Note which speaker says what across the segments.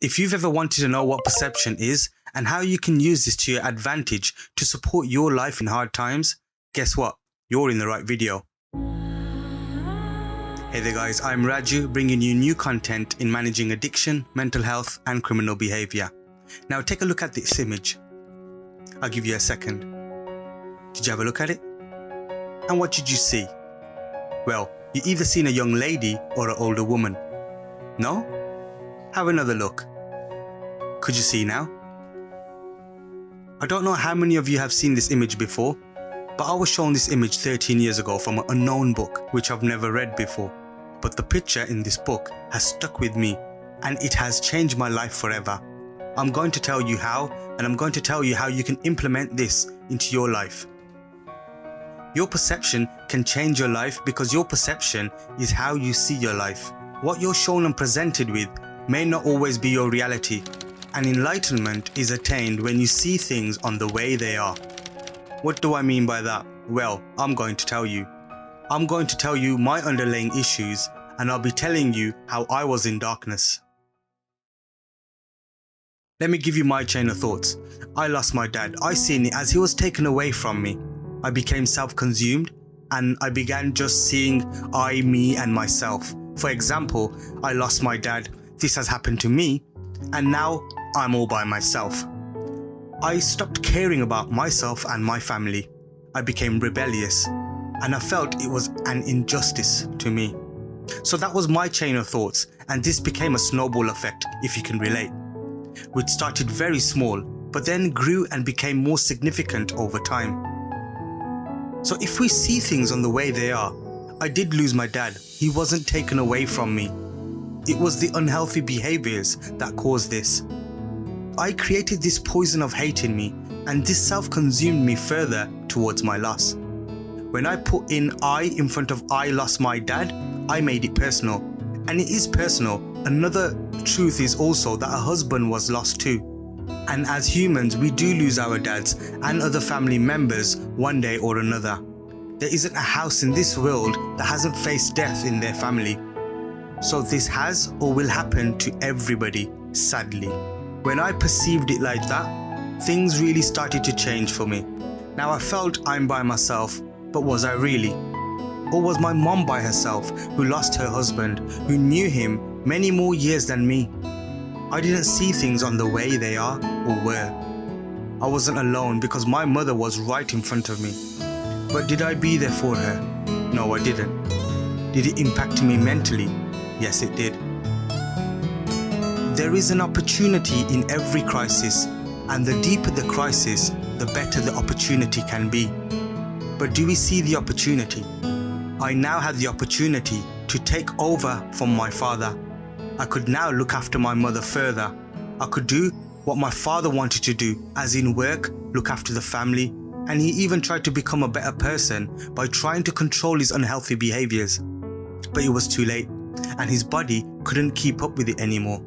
Speaker 1: If you've ever wanted to know what perception is and how you can use this to your advantage to support your life in hard times, guess what? You're in the right video. Hey there guys, I'm Raju, bringing you new content in managing addiction, mental health and criminal behaviour. Now take a look at this image. I'll give you a second. Did you have a look at it? And what did you see? Well, you either seen a young lady or an older woman. No? Have another look. Could you see now? I don't know how many of you have seen this image before, but I was shown this image 13 years ago from an unknown book which I've never read before. But the picture in this book has stuck with me and it has changed my life forever. I'm going to tell you how, and I'm going to tell you how you can implement this into your life. Your perception can change your life because your perception is how you see your life. What you're shown and presented with may not always be your reality, and enlightenment is attained when you see things on the way they are. What do I mean by that? Well, I'm going to tell you. I'm going to tell you my underlying issues, and I'll be telling you how I was in darkness. Let me give you my chain of thoughts. I lost my dad. I seen it as he was taken away from me. I became self-consumed and I began just seeing I, me and myself. For example, I lost my dad. This has happened to me and now I'm all by myself. I stopped caring about myself and my family. I became rebellious and I felt it was an injustice to me. So that was my chain of thoughts, and this became a snowball effect, if you can relate, which started very small but then grew and became more significant over time. So if we see things on the way they are, I did lose my dad. He wasn't taken away from me. It was the unhealthy behaviours that caused this. I created this poison of hate in me, and this self-consumed me further towards my loss. When I put in I in front of I lost my dad, I made it personal. And it is personal. Another truth is also that a husband was lost too. And as humans, we do lose our dads and other family members one day or another. There isn't a house in this world that hasn't faced death in their family. So this has or will happen to everybody, sadly. When I perceived it like that, things really started to change for me. Now I felt I'm by myself, but was I really? Or was my mom by herself, who lost her husband, who knew him many more years than me? I didn't see things on the way they are or were. I wasn't alone because my mother was right in front of me. But did I be there for her? No, I didn't. Did it impact me mentally? Yes, it did. There is an opportunity in every crisis, and the deeper the crisis, the better the opportunity can be. But do we see the opportunity? I now had the opportunity to take over from my father. I could now look after my mother further. I could do what my father wanted to do, as in work, look after the family, and he even tried to become a better person by trying to control his unhealthy behaviours. But it was too late, and his body couldn't keep up with it anymore.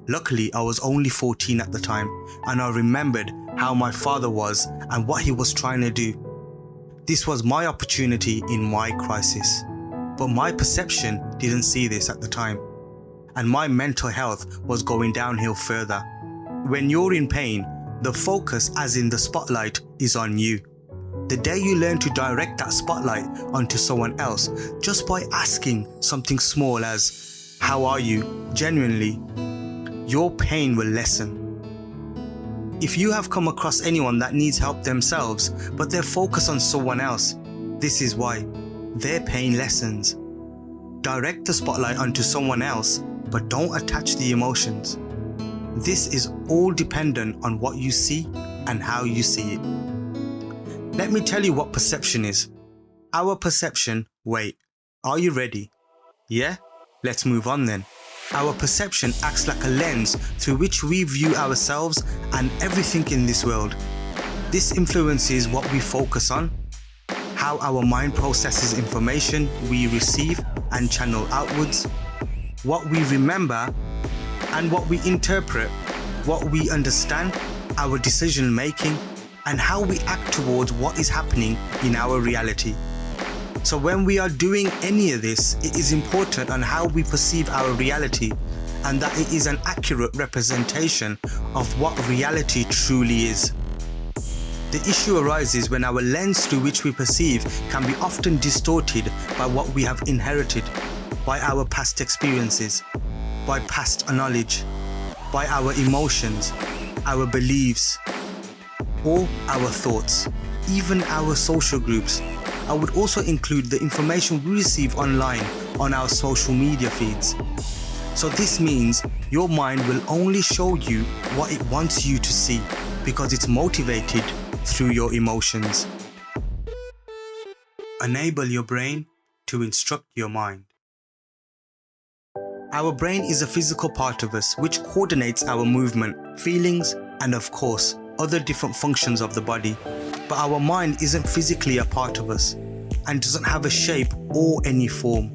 Speaker 1: Luckily, I was only 14 at the time, and I remembered how my father was and what he was trying to do. This was my opportunity in my crisis, but my perception didn't see this at the time, and my mental health was going downhill further. When you're in pain, the focus, as in the spotlight, is on you. The day you learn to direct that spotlight onto someone else just by asking something small as, "How are you?" genuinely, your pain will lessen. If you have come across anyone that needs help themselves, but they're focused on someone else, this is why. Their pain lessens. Direct the spotlight onto someone else, but don't attach the emotions. This is all dependent on what you see and how you see it. Let me tell you what perception is. Our perception, wait, are you ready? Yeah? Let's move on then. Our perception acts like a lens through which we view ourselves and everything in this world. This influences what we focus on, how our mind processes information we receive and channel outwards, what we remember and what we interpret, what we understand, our decision making, and how we act towards what is happening in our reality. So when we are doing any of this, it is important on how we perceive our reality and that it is an accurate representation of what reality truly is. The issue arises when our lens through which we perceive can be often distorted by what we have inherited, by our past experiences, by past knowledge, by our emotions, our beliefs, or our thoughts, even our social groups. I would also include the information we receive online on our social media feeds. So this means your mind will only show you what it wants you to see because it's motivated through your emotions. Enable your brain to instruct your mind. Our brain is a physical part of us which coordinates our movement, feelings, and of course, other different functions of the body. But our mind isn't physically a part of us and doesn't have a shape or any form.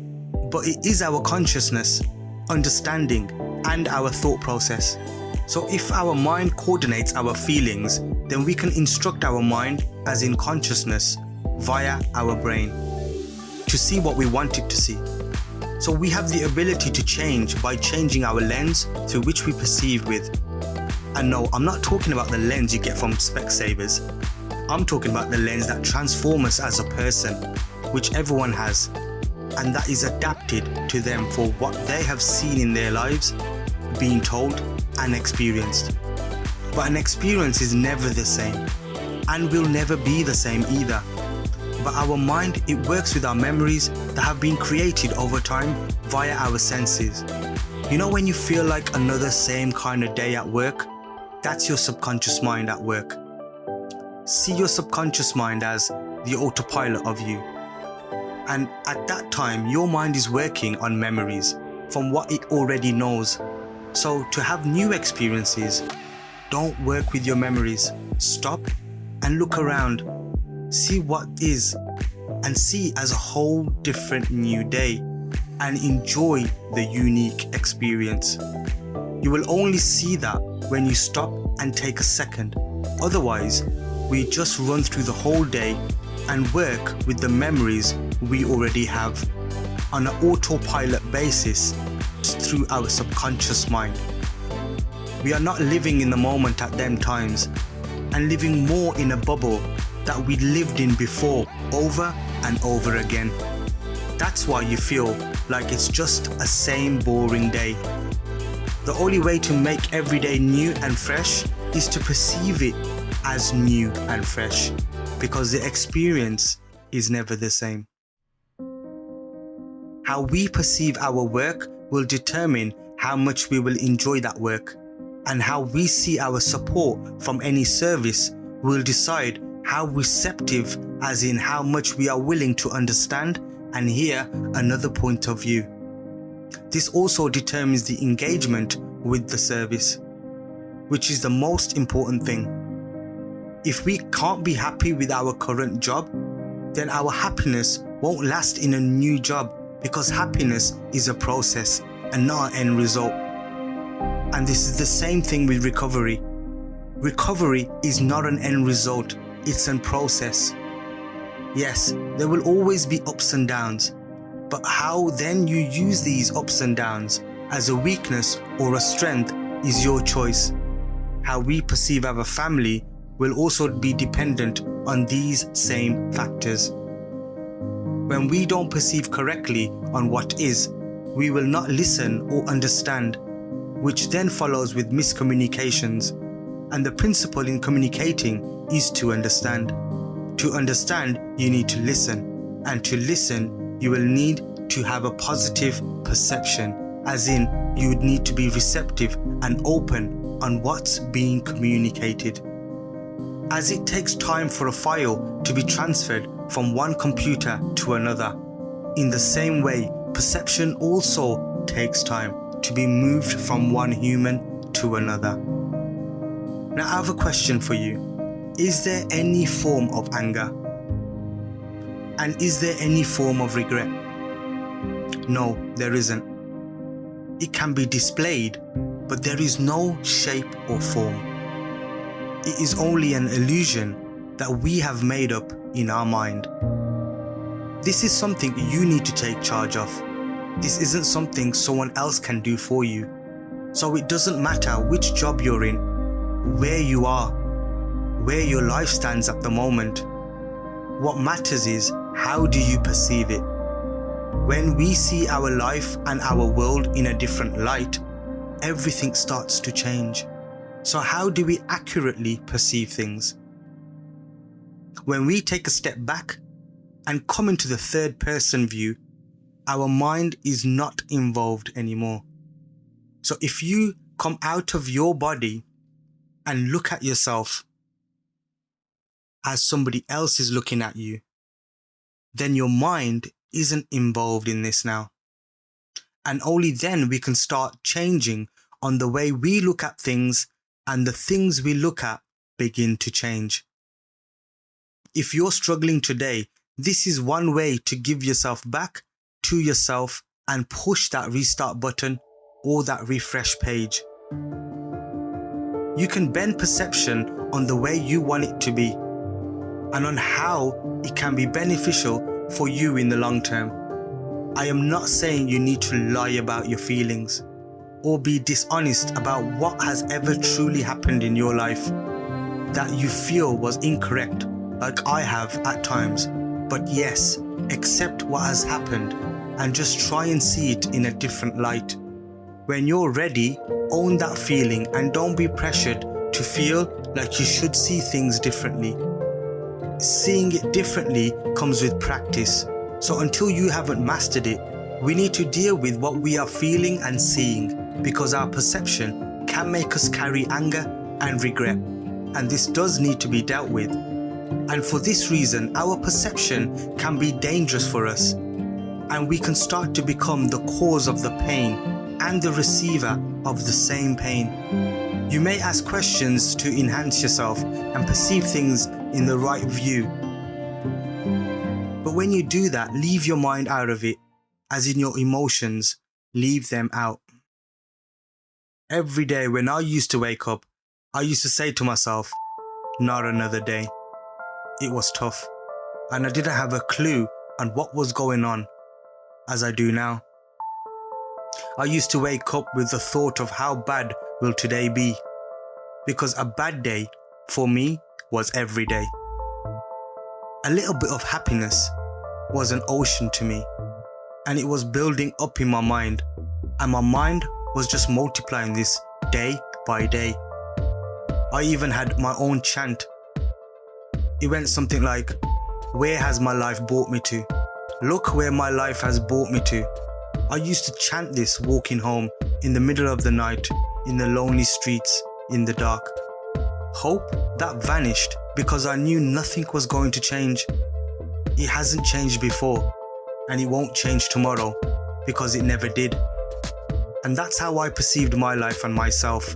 Speaker 1: But it is our consciousness, understanding, and our thought process. So if our mind coordinates our feelings, then we can instruct our mind, as in consciousness, via our brain, to see what we want it to see. So we have the ability to change by changing our lens through which we perceive with. And no, I'm not talking about the lens you get from Specsavers. I'm talking about the lens that transforms us as a person, which everyone has, and that is adapted to them for what they have seen in their lives, being told, and experienced. But an experience is never the same, and will never be the same either. But our mind, it works with our memories that have been created over time via our senses. You know when you feel like another same kind of day at work? That's your subconscious mind at work. See your subconscious mind as the autopilot of you. And at that time, your mind is working on memories from what it already knows. So to have new experiences, don't work with your memories. Stop and look around. See what is, and see as a whole different new day, and enjoy the unique experience. You will only see that when you stop and take a second. Otherwise, we just run through the whole day and work with the memories we already have on an autopilot basis through our subconscious mind. We are not living in the moment at them times and living more in a bubble that we lived in before over and over again. That's why you feel like it's just a same boring day. The only way to make every day new and fresh is to perceive it as new and fresh, because the experience is never the same. How we perceive our work will determine how much we will enjoy that work, and how we see our support from any service will decide how receptive, as in how much we are willing to understand and hear another point of view. This also determines the engagement with the service, which is the most important thing. If we can't be happy with our current job, then our happiness won't last in a new job, because happiness is a process and not an end result. And this is the same thing with recovery. Recovery is not an end result, it's a process. Yes, there will always be ups and downs, but how then you use these ups and downs as a weakness or a strength is your choice. How we perceive our family will also be dependent on these same factors. When we don't perceive correctly on what is, we will not listen or understand, which then follows with miscommunications. And the principle in communicating is to understand. To understand, you need to listen. And to listen, you will need to have a positive perception, as in you would need to be receptive and open on what's being communicated. As it takes time for a file to be transferred from one computer to another, in the same way, perception also takes time to be moved from one human to another. Now I have a question for you. Is there any form of anger? And is there any form of regret? No, there isn't. It can be displayed, but there is no shape or form. It is only an illusion that we have made up in our mind. This is something you need to take charge of. This isn't something someone else can do for you. So it doesn't matter which job you're in, where you are, where your life stands at the moment. What matters is, how do you perceive it? When we see our life and our world in a different light, everything starts to change. So how do we accurately perceive things? When we take a step back and come into the third person view, our mind is not involved anymore. So if you come out of your body and look at yourself as somebody else is looking at you, then your mind isn't involved in this now. And only then we can start changing on the way we look at things, and the things we look at begin to change. If you're struggling today, this is one way to give yourself back to yourself and push that restart button or that refresh page. You can bend perception on the way you want it to be and on how it can be beneficial for you in the long term. I am not saying you need to lie about your feelings or be dishonest about what has ever truly happened in your life that you feel was incorrect, like I have at times. But yes, accept what has happened and just try and see it in a different light. When you're ready, own that feeling and don't be pressured to feel like you should see things differently. Seeing it differently comes with practice. So until you haven't mastered it, we need to deal with what we are feeling and seeing, because our perception can make us carry anger and regret. And this does need to be dealt with. And for this reason, our perception can be dangerous for us. And we can start to become the cause of the pain and the receiver of the same pain. You may ask questions to enhance yourself and perceive things in the right view. But when you do that, leave your mind out of it, as in your emotions, leave them out. Every day when I used to wake up, I used to say to myself, not another day. It was tough, and I didn't have a clue on what was going on as I do now. I used to wake up with the thought of how bad will today be, because a bad day for me was every day. A little bit of happiness was an ocean to me, and it was building up in my mind, and my mind was just multiplying this day by day. I even had my own chant. It went something like, where has my life brought me to? Look where my life has brought me to. I used to chant this walking home in the middle of the night, in the lonely streets, in the dark. Hope, that vanished because I knew nothing was going to change. It hasn't changed before, and it won't change tomorrow because it never did. And that's how I perceived my life and myself.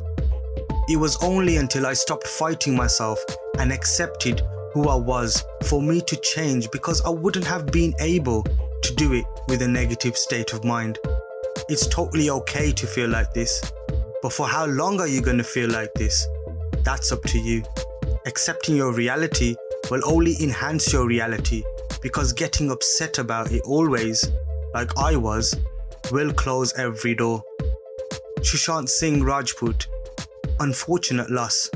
Speaker 1: It was only until I stopped fighting myself and accepted who I was for me to change, because I wouldn't have been able to do it with a negative state of mind. It's totally okay to feel like this, but for how long are you going to feel like this? That's up to you. Accepting your reality will only enhance your reality, because getting upset about it always, like I was, will close every door. Sushant Singh Rajput, unfortunate loss.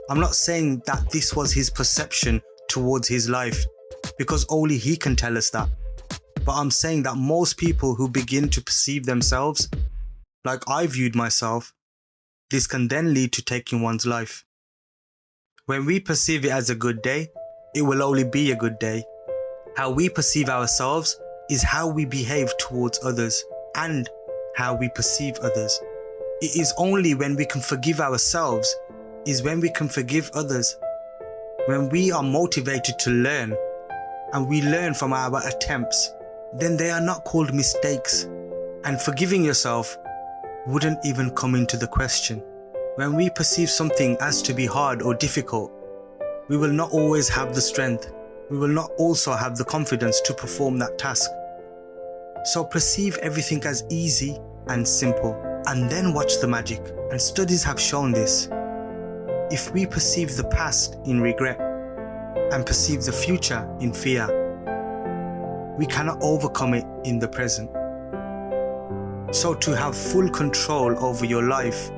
Speaker 1: I'm not saying that this was his perception towards his life, because only he can tell us that. But I'm saying that most people who begin to perceive themselves like I viewed myself, this can then lead to taking one's life. When we perceive it as a good day, it will only be a good day. How we perceive ourselves is how we behave towards others and how we perceive others. It is only when we can forgive ourselves is when we can forgive others. When we are motivated to learn and we learn from our attempts, then they are not called mistakes, and forgiving yourself wouldn't even come into the question. When we perceive something as to be hard or difficult, we will not always have the strength. We will not also have the confidence to perform that task. So perceive everything as easy and simple, and then watch the magic. And studies have shown this. If we perceive the past in regret and perceive the future in fear, we cannot overcome it in the present. So to have full control over your life,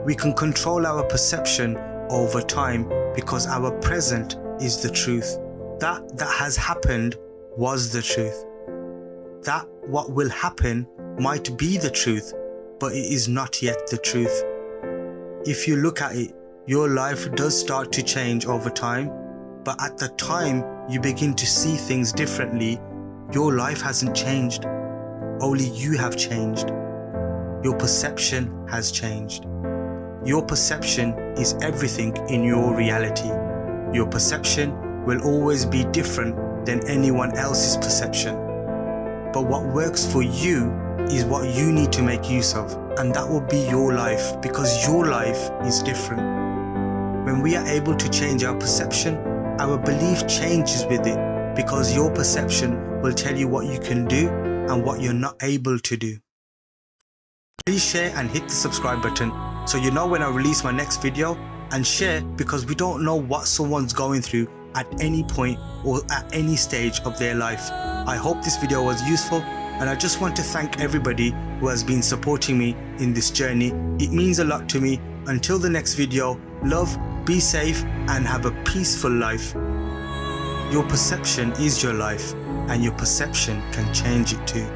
Speaker 1: we can control our perception over time because our present is the truth. That has happened was the truth. That what will happen might be the truth, but it is not yet the truth. If you look at it, your life does start to change over time, but at the time you begin to see things differently, your life hasn't changed. Only you have changed. Your perception has changed. Your perception is everything in your reality. Your perception will always be different than anyone else's perception. But what works for you is what you need to make use of, and that will be your life, because your life is different. When we are able to change our perception, our belief changes with it, because your perception will tell you what you can do and what you're not able to do. Please share and hit the subscribe button so you know when I release my next video, and share because we don't know what someone's going through at any point or at any stage of their life. I hope this video was useful, and I just want to thank everybody who has been supporting me in this journey. It means a lot to me. Until the next video, love, be safe, and have a peaceful life. Your perception is your life, and your perception can change it too.